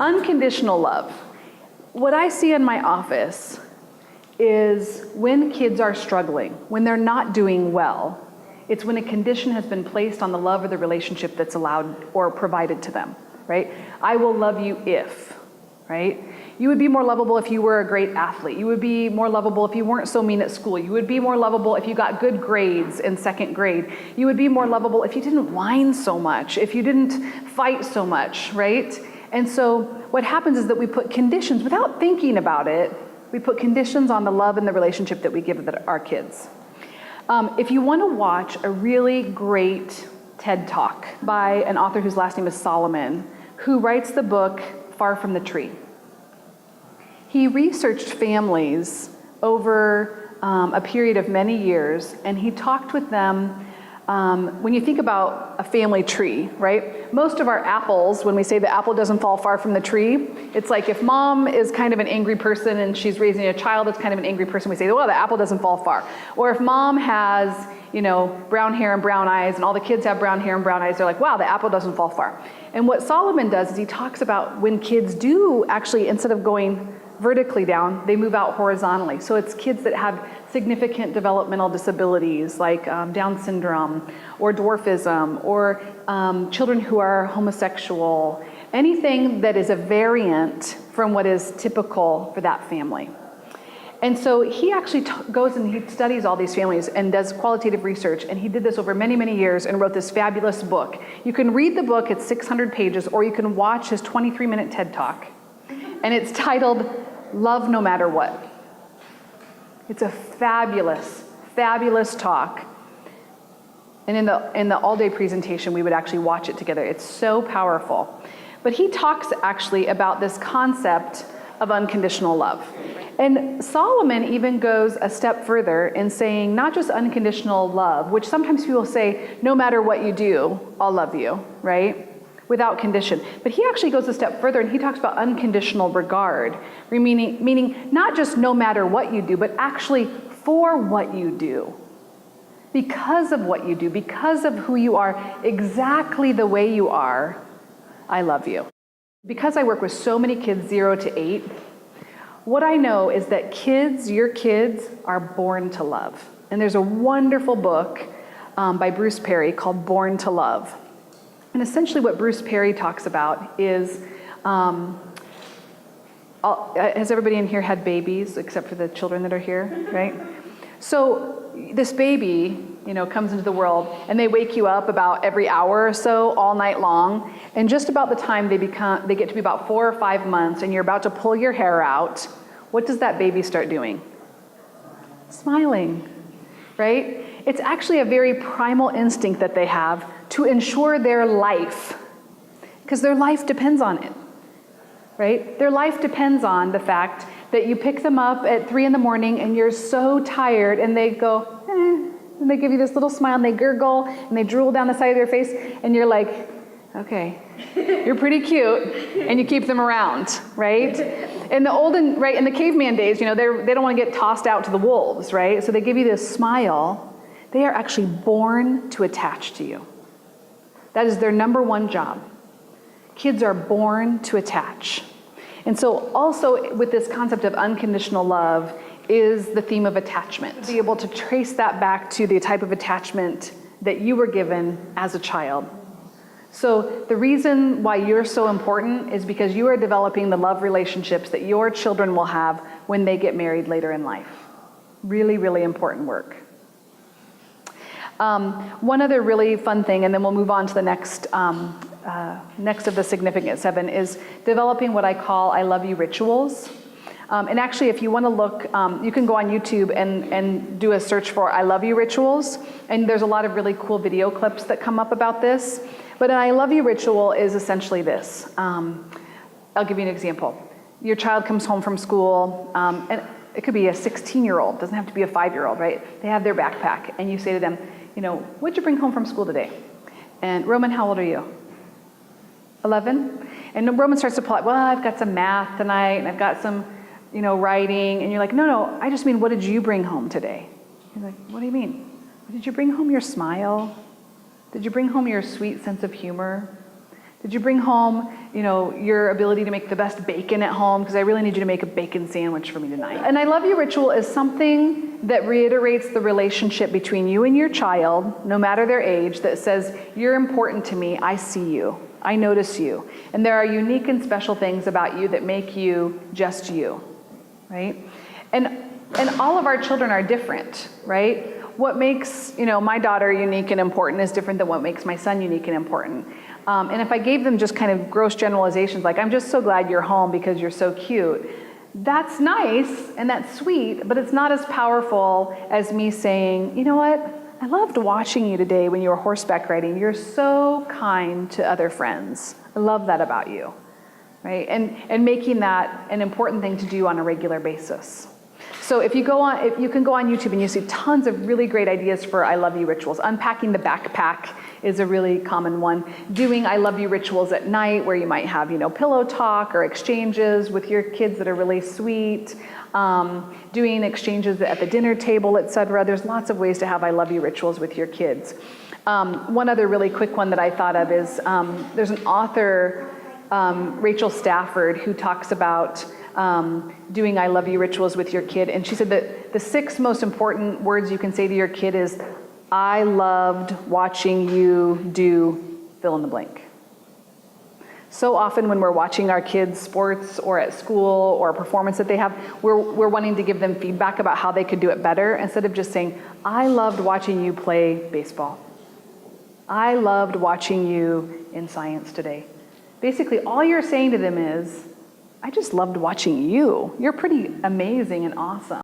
unconditional love. What I see in my office is when kids are struggling, when they're not doing well, it's when a condition has been placed on the love or the relationship that's allowed or provided to them, right? I will love you if, right? You would be more lovable if you were a great athlete. You would be more lovable if you weren't so mean at school. You would be more lovable if you got good grades in second grade. You would be more lovable if you didn't whine so much, if you didn't fight so much, right? And so what happens is that we put conditions, without thinking about it, we put conditions on the love and the relationship that we give our kids. If you want to watch a really great TED Talk by an author whose last name is Solomon, who writes the book Far from the Tree. He researched families over a period of many years, and he talked with them. When you think about a family tree, right? Most of our apples, when we say the apple doesn't fall far from the tree, it's like if mom is kind of an angry person and she's raising a child that's kind of an angry person, we say, well, the apple doesn't fall far. Or if mom has, brown hair and brown eyes, and all the kids have brown hair and brown eyes, they're like, wow, the apple doesn't fall far. And what Solomon does is he talks about when kids do actually, instead of going vertically down, they move out horizontally. So it's kids that have significant developmental disabilities like Down syndrome or dwarfism, or children who are homosexual, anything that is a variant from what is typical for that family. And so he actually goes and he studies all these families and does qualitative research, and he did this over many, many years and wrote this fabulous book. You can read the book, it's 600 pages, or you can watch his 23-minute TED Talk. And it's titled Love No Matter What. It's a fabulous, fabulous talk. And in the all-day presentation, we would actually watch it together. It's so powerful. But he talks actually about this concept of unconditional love. And Solomon even goes a step further in saying not just unconditional love, which sometimes people say, no matter what you do, I'll love you, right? Without condition. But he actually goes a step further and he talks about unconditional regard, meaning not just no matter what you do, but actually for what you do. Because of what you do, because of who you are, exactly the way you are, I love you. Because I work with so many kids 0 to 8, what I know is that your kids are born to love. And there's a wonderful book by Bruce Perry called Born to Love. And essentially what Bruce Perry talks about is, has everybody in here had babies except for the children that are here, right? So this baby, comes into the world and they wake you up about every hour or so all night long. And just about the time they get to be about 4 or 5 months and you're about to pull your hair out, what does that baby start doing? Smiling, right? It's actually a very primal instinct that they have to ensure their life, because their life depends on it, right? Their life depends on the fact that you pick them up at 3 a.m. and you're so tired and they go, and they give you this little smile and they gurgle and they drool down the side of their face and you're like, okay, you're pretty cute, and you keep them around, right? In the caveman days, they don't want to get tossed out to the wolves, right? So they give you this smile. They are actually born to attach to you. That is their number one job. Kids are born to attach. And so also with this concept of unconditional love is the theme of attachment. To be able to trace that back to the type of attachment that you were given as a child. So the reason why you're so important is because you are developing the love relationships that your children will have when they get married later in life. Really, really important work. One other really fun thing, and then we'll move on to the next of the significant 7, is developing what I call I love you rituals. And actually, if you want to look, you can go on YouTube and do a search for I love you rituals. And there's a lot of really cool video clips that come up about this. But an I love you ritual is essentially this. I'll give you an example. Your child comes home from school, and it could be a 16-year-old, doesn't have to be a 5-year-old, right? They have their backpack, and you say to them, what'd you bring home from school today? And Roman, how old are you? 11? And Roman starts to pull out, well, I've got some math tonight, and I've got some, writing. And you're like, no, I just mean, what did you bring home today? You're like, what do you mean? Did you bring home your smile? Did you bring home your sweet sense of humor? Did you bring home, your ability to make the best bacon at home? Because I really need you to make a bacon sandwich for me tonight. An I love you ritual is something that reiterates the relationship between you and your child, no matter their age, that says, you're important to me, I see you, I notice you. And there are unique and special things about you that make you just you, right? And all of our children are different, right? What makes, my daughter unique and important is different than what makes my son unique and important. And if I gave them just kind of gross generalizations, like, I'm just so glad you're home because you're so cute, that's nice and that's sweet, but it's not as powerful as me saying, you know what? I loved watching you today when you were horseback riding. You're so kind to other friends. I love that about you, right? And making that an important thing to do on a regular basis. So if you can go on YouTube and you see tons of really great ideas for I love you rituals. Unpacking the backpack is a really common one. Doing I love you rituals at night where you might have, pillow talk or exchanges with your kids that are really sweet. Doing exchanges at the dinner table, etc. There's lots of ways to have I love you rituals with your kids. One other really quick one that I thought of is there's an author, Rachel Stafford, who talks about doing I love you rituals with your kid. And she said that the 6 most important words you can say to your kid is, I loved watching you do fill in the blank. So often when we're watching our kids' sports or at school or a performance that they have, we're wanting to give them feedback about how they could do it better instead of just saying, I loved watching you play baseball. I loved watching you in science today. Basically, all you're saying to them is, I just loved watching you. You're pretty amazing and awesome.